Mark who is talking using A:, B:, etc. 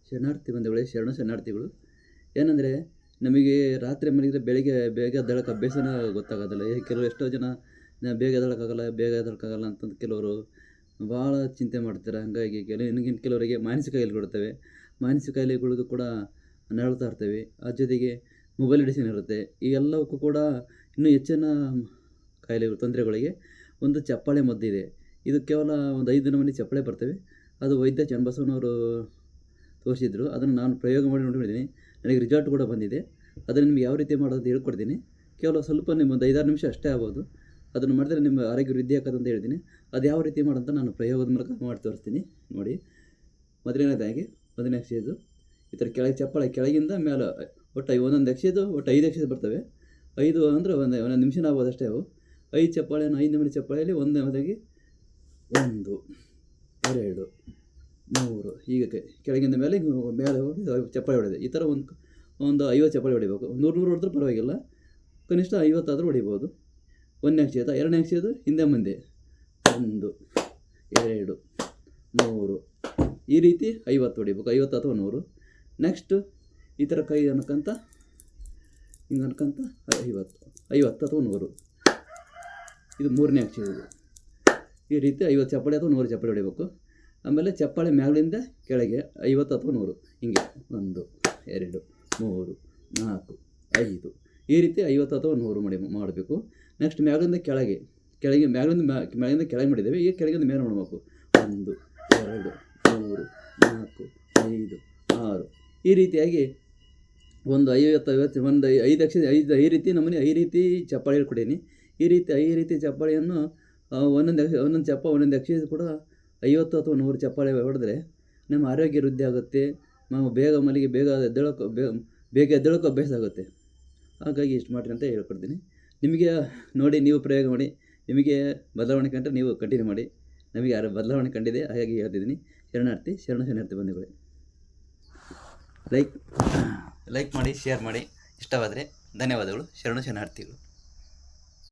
A: ಶರಣಾರ್ಥಿ ಬಂಧುಗಳೇ, ಶರಣಾರ್ಥಿಗಳು. ಏನಂದರೆ ನಮಗೆ ರಾತ್ರಿ ಮಲಗಿದ್ರೆ ಬೆಳಿಗ್ಗೆ ಬೇಗ ಎದ್ದೇಳೋಕ್ಕೆ ಅಭ್ಯಾಸನ ಗೊತ್ತಾಗೋದಿಲ್ಲ. ಕೆಲವರು ಎಷ್ಟೋ ಜನ ಬೇಗ ಎದ್ದೇಳೋಕ್ಕಾಗಲ್ಲ ಅಂತಂದು ಕೆಲವರು ಭಾಳ ಚಿಂತೆ ಮಾಡ್ತಾರೆ. ಹಾಗಾಗಿ ಇನ್ನು ಕೆಲವರಿಗೆ ಮಾನಸಿಕ ಕಾಯಿಲೆಗಳಿರ್ತವೆ. ಮಾನಸಿಕ ಕಾಯಿಲೆಗಳಿಗೂ ಕೂಡ ನರಳ್ತಾ ಇರ್ತವೆ. ಆ ಜೊತೆಗೆ ಮೊಬೈಲ್ ಅಡಿಕ್ಷನ್ ಇರುತ್ತೆ. ಈ ಎಲ್ಲವಕ್ಕೂ ಕೂಡ ಇನ್ನೂ ಹೆಚ್ಚಿನ ಕಾಯಿಲೆಗಳು, ತೊಂದರೆಗಳಿಗೆ ಒಂದು ಚಪ್ಪಾಳೆ ಮದ್ದಿದೆ. ಇದು ಕೇವಲ ಒಂದು 5 ನಮೂನಿ ಚಪ್ಪಾಳೆ ಬರ್ತವೆ. ಅದು ವೈದ್ಯ ಚನ್ನಬಸವನವರು ತೋರಿಸಿದ್ರು. ಅದನ್ನು ನಾನು ಪ್ರಯೋಗ ಮಾಡಿ ನೋಡಿದ್ದೀನಿ. ನನಗೆ ರಿಸಲ್ಟ್ ಕೂಡ ಬಂದಿದೆ. ಅದನ್ನು ನಿಮ್ಗೆ ಯಾವ ರೀತಿ ಮಾಡೋದು ಹೇಳ್ಕೊಡ್ತೀನಿ. ಕೇವಲ ಸ್ವಲ್ಪ ಒಂದು 5-6 ನಿಮಿಷ ಅಷ್ಟೇ ಆಗ್ಬೋದು. ಅದನ್ನು ಮಾಡಿದ್ರೆ ನಿಮ್ಮ ಆರೋಗ್ಯ ವೃದ್ಧಿ ಆಗ್ತದೆ ಅಂತ ಹೇಳ್ತೀನಿ. ಅದು ಯಾವ ರೀತಿ ಮಾಡೋಂತ ನಾನು ಪ್ರಯೋಗದ ಮೂಲಕ ಮಾಡಿ ತೋರಿಸ್ತೀನಿ ನೋಡಿ. ಮೊದಲನೇದಾಗಿ ಮೊದಲನೇ ಎಕ್ಸೈಸು ಈ ಥರ ಚಪ್ಪಾಳೆ ಕೆಳಗಿಂದ ಮೇಲೆ ಒಟ್ಟು ಒಂದೊಂದು ಎಕ್ಸೈಸು ಒಟ್ಟು 5 ಎಕ್ಸೈಸ್ ಬರ್ತವೆ. 5 ಅಂದರೆ ಒಂದೊಂದು ನಿಮಿಷನ ಆಗ್ಬೋದು ಅಷ್ಟೇ. ಅವು 5 ಚಪ್ಪಾಳೆಯನ್ನು 5 ನಮೂನಿ ಚಪ್ಪಾಳೆಯಲ್ಲಿ ಒಂದನೇದಾಗಿ 1 2 3 ಹೀಗೆ ಕೆಳಗಿಂದ ಮೇಲೆ ಹೋಗಿ ಚಪ್ಪಾಳೆ ಹೊಡೆದೆ. ಈ ಥರ ಒಂದು 50 ಚಪ್ಪಾಳೆ ಹೊಡಿಬೇಕು. 100 ಹೊಡೆದ್ರೂ ಪರವಾಗಿಲ್ಲ, ಕನಿಷ್ಠ 50 ಆದರೂ ಹೊಡಿಬೋದು. 1ನೇ ಎಕ್ಸೈಸ್. 2ನೇ ಎಕ್ಸೈಸ್ ಹಿಂದೆ ಮುಂದೆ 1 2 3 ಈ ರೀತಿ 50 ಹೊಡಿಬೇಕು, 50 ಅಥವಾ 100. ನೆಕ್ಸ್ಟು ಈ ಥರ ಕೈ ಅನ್ಕೊಂತ ಹಿಂಗೆ ಅನ್ಕೊಂತ 50 ಅಥವಾ 100. ಇದು 3ನೇ ಎಕ್ಸೈಸ್. ಈ ರೀತಿ 50 ಚಪ್ಪಾಳೆ ಅಥವಾ 100 ಚಪ್ಪಾಳೆ ಹೊಡಿಬೇಕು. ಆಮೇಲೆ ಚಪ್ಪಾಳೆ ಮ್ಯಾಲಿಂದ ಕೆಳಗೆ 50 ಅಥವಾ 100 ಹಿಂಗೆ 1 2 3 4 5 ಈ ರೀತಿ 50 ಅಥವಾ 100 ಮಾಡಬೇಕು. ನೆಕ್ಸ್ಟ್ ಮ್ಯಾಲಿಂದ ಮ್ಯಾಲಿಂದ ಕೆಳಗೆ ಮಾಡಿದ್ದೇವೆ. ಈಗ ಕೆಳಗಿಂದ ಮೇಲೆ ಮಾಡಬೇಕು. 1 2 3 4 5 6 ಈ ರೀತಿಯಾಗಿ ಒಂದು 50 ಒಂದು 5 ಎಕ್ಸೈಸ್ 5 ರೀತಿ ನಮ್ಮನೆ 5 ರೀತಿ ಚಪ್ಪಾಳೆ ಹೇಳ್ಕೊಡೀನಿ. ಈ ರೀತಿ 5 ರೀತಿ ಚಪ್ಪಾಳೆಯನ್ನು ಒಂದೊಂದು ಎಕ್ಸೈಸ್ ಕೂಡ 50 ಅಥವಾ 100 ಚಪ್ಪಾಳೆ ಹೊಡೆದ್ರೆ ನಮ್ಮ ಆರೋಗ್ಯ ವೃದ್ಧಿ ಆಗುತ್ತೆ. ನಾವು ಬೇಗ ಎದ್ದೇಳೋಕ್ಕೂ ಅಭ್ಯಾಸ ಆಗುತ್ತೆ. ಹಾಗಾಗಿ ಇಷ್ಟು ಮಾಡಿರಿ ಅಂತ ಹೇಳ್ಕೊಡ್ತೀನಿ. ನಿಮಗೆ ನೋಡಿ, ನೀವು ಪ್ರಯೋಗ ಮಾಡಿ. ನಿಮಗೆ ಬದಲಾವಣೆ ಕಂಡ್ರೆ ನೀವು ಕಂಟಿನ್ಯೂ ಮಾಡಿ. ನಮಗೆ ಬದಲಾವಣೆ ಕಂಡಿದೆ, ಹಾಗಾಗಿ ಹೇಳ್ತಿದ್ದೀನಿ. ಶರಣಾರ್ಥಿ ಬಂಧುಗಳೇ, ಲೈಕ್ ಮಾಡಿ, ಶೇರ್ ಮಾಡಿ. ಇಷ್ಟವಾದರೆ ಧನ್ಯವಾದಗಳು. ಶರಣಾರ್ಥಿಗಳು.